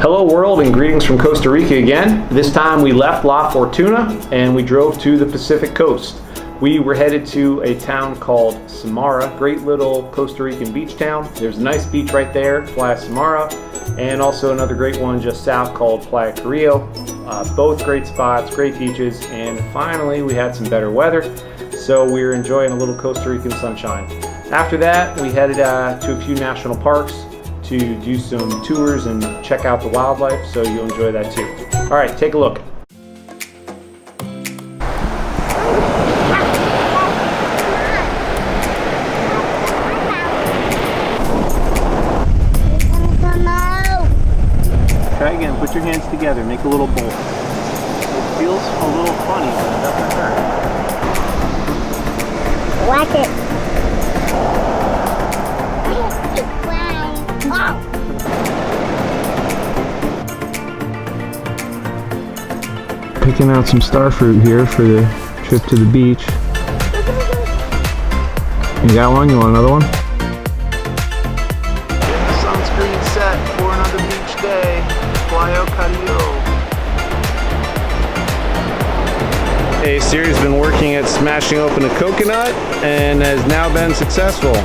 Hello world and greetings from Costa Rica again. This time we left La Fortuna and we drove to the Pacific coast. We were headed to a town called Samara, great little Costa Rican beach town. There's a nice beach right there, Playa Samara, and also another great one just south called Playa Carrillo. Both great spots, great beaches, and finally we had some better weather, so we were enjoying a little Costa Rican sunshine. After that, we headed to a few national parks to do some tours and check out the wildlife, so you'll enjoy that too. All right, take a look. Try again, put your hands together, make a little bowl. It feels a little funny, but it doesn't hurt. Watch it. Picking out some star fruit here for the trip to the beach. You got one? You want another one? Getting the sunscreen set for another beach day. Playa Carrillo. Hey, Siri's been working at smashing open a coconut and has now been successful.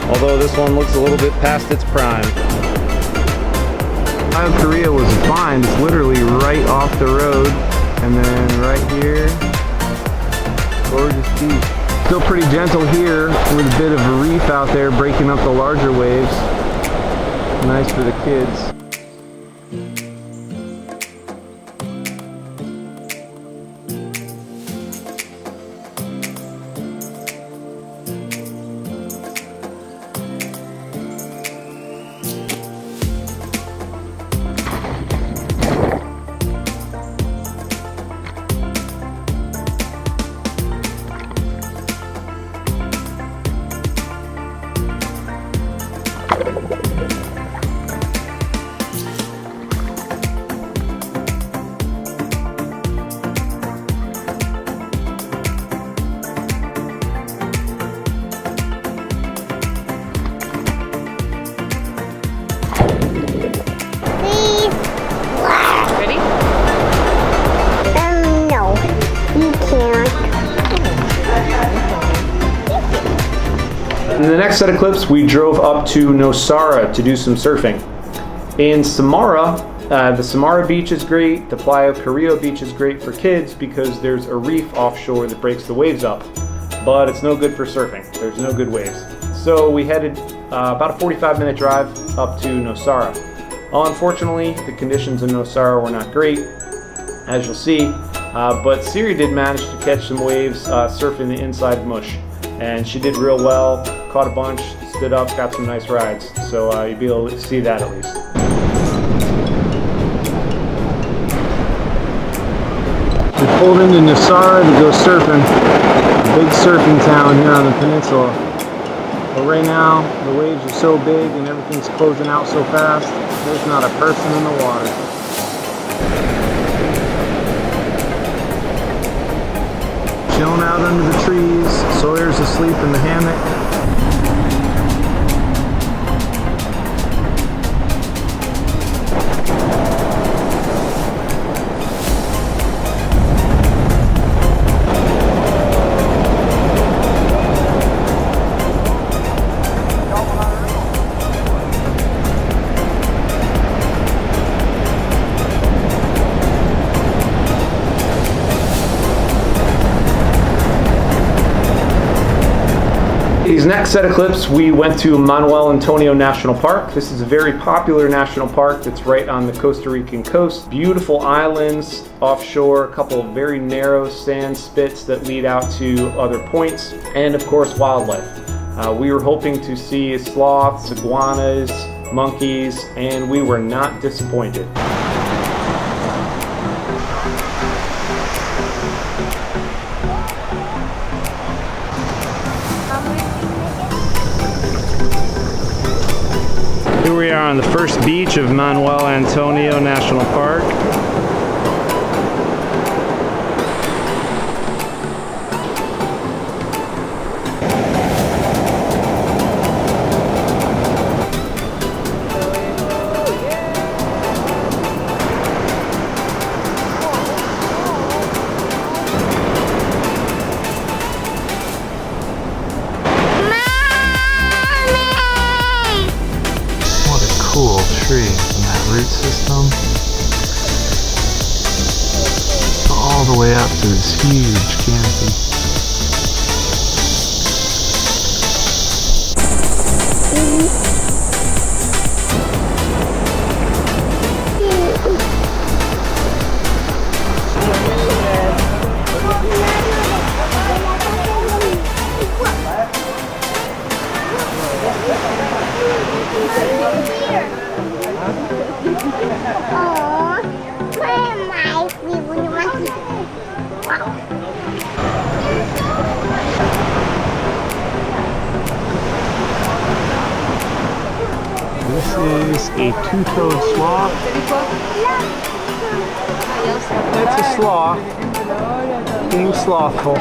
Although this one looks a little bit past its prime. Playa Carrillo was a find. It's literally right off the road. And then right here, gorgeous beach. Still pretty gentle here with a bit of a reef out there breaking up the larger waves. Nice for the kids. In the next set of clips, we drove up to Nosara to do some surfing. In Samara, the Samara beach is great. The Playa Carrillo beach is great for kids because there's a reef offshore that breaks the waves up. But it's no good for surfing. There's no good waves. So we headed about a 45-minute drive up to Nosara. Unfortunately, the conditions in Nosara were not great, as you'll see. But Siri did manage to catch some waves surfing the inside mush. And she did real well, caught a bunch, stood up, got some nice rides. So you'll be able to see that at least. We pulled into Nosara to go surfing. A big surfing town here on the peninsula. But right now, the waves are so big and everything's closing out so fast, there's not a person in the water. Chilling out under the trees, Sawyer's asleep in the hammock. These next set of clips, we went to Manuel Antonio National Park. This is a very popular national park that's right on the Costa Rican coast. Beautiful islands offshore, a couple of very narrow sand spits that lead out to other points, and of course wildlife. We were hoping to see sloths, iguanas, monkeys, and we were not disappointed. Here we are on the first beach of Manuel Antonio National Park. root system all the way up to this huge canopy. This is a two-toed sloth. It's a sloth being slothful.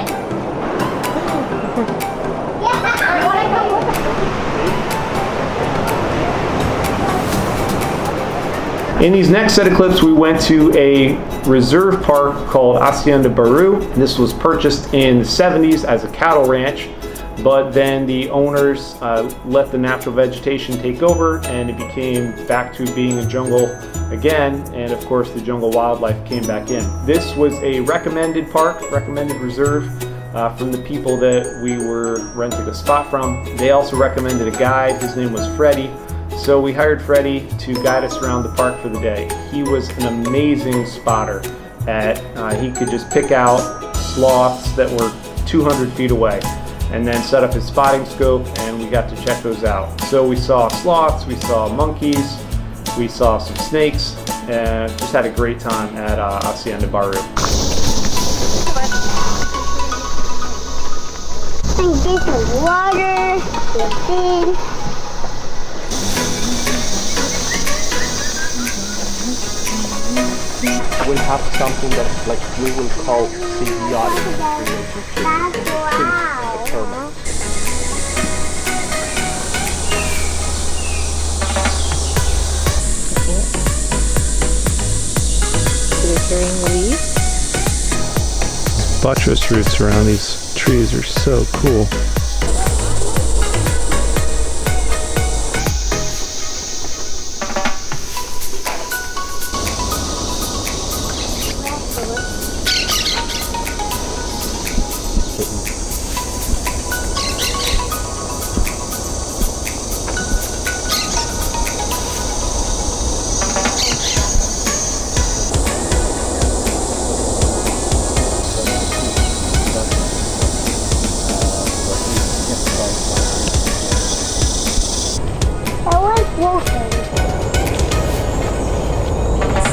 In these next set of clips, we went to a reserve park called Hacienda Baru. This was purchased in the 70s as a cattle ranch, but then the owners let the natural vegetation take over and it became back to being a jungle again, and of course the jungle wildlife came back in. This was a recommended park, recommended reserve from the people that we were renting a spot from. They also recommended a guide. His name was Freddie. So we hired Freddie to guide us around the park for the day. He was an amazing spotter. He could just pick out sloths that were 200 feet away and then set up his spotting scope, and we got to check those out. So we saw sloths, we saw monkeys, we saw some snakes, and just had a great time at Hacienda Baru. And get some water, some food. We'll have something that like we will call symbiotic relationship. Glittering leaves. Buttress roots around these trees are so cool.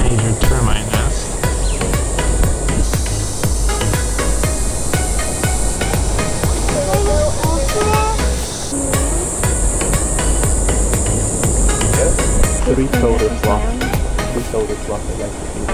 Major termite nest. Three-toed sloth. Three-toed sloth. I like to eat.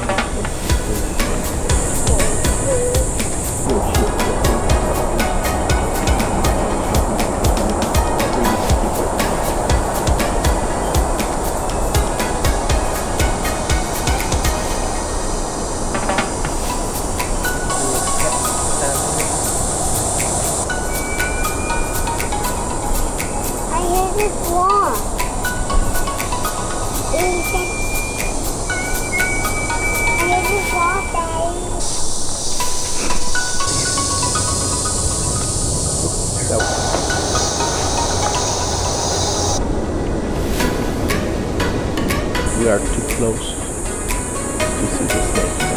We are too close to see the snake.